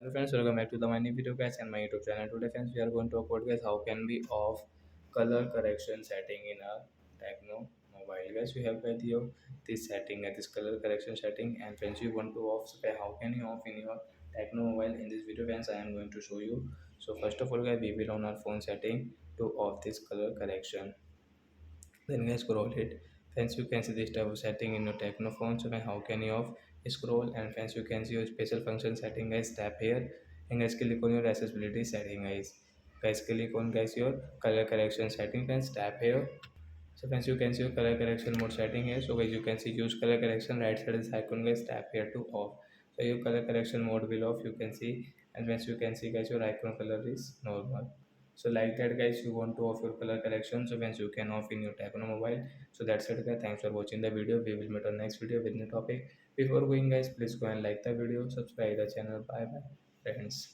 Hello friends, welcome back to the my new video guys and my YouTube channel. Today friends, we are going to talk about guys how can we off color correction setting in our Tecno mobile. Guys, we have got your this setting this color correction setting, and friends, you want to off, so how can you off in your Tecno mobile? In this video friends, I am going to show you. So first of all guys, we will on our phone setting to off this color correction. Then guys, scroll it. Friends, you can see this type of setting in your Tecno phone. So then how can you off? Scroll, and friends, you can see your special function setting. Guys, tap here and guys click on your accessibility setting. Guys click on guys your color correction setting. Friends, tap here. So friends, you can see your color correction mode setting here. So guys, you can see use color correction. Right side is icon. Guys, tap here to off. So your color correction mode will off. You can see, and friends, you can see guys your icon color is normal. So like that guys, you want to off your color correction, so friends, you can off in your Tecno mobile. So that's it guys, thanks for watching the video. We will meet on next video with new topic. Before going guys, please go and like the video, subscribe the channel. Bye bye friends.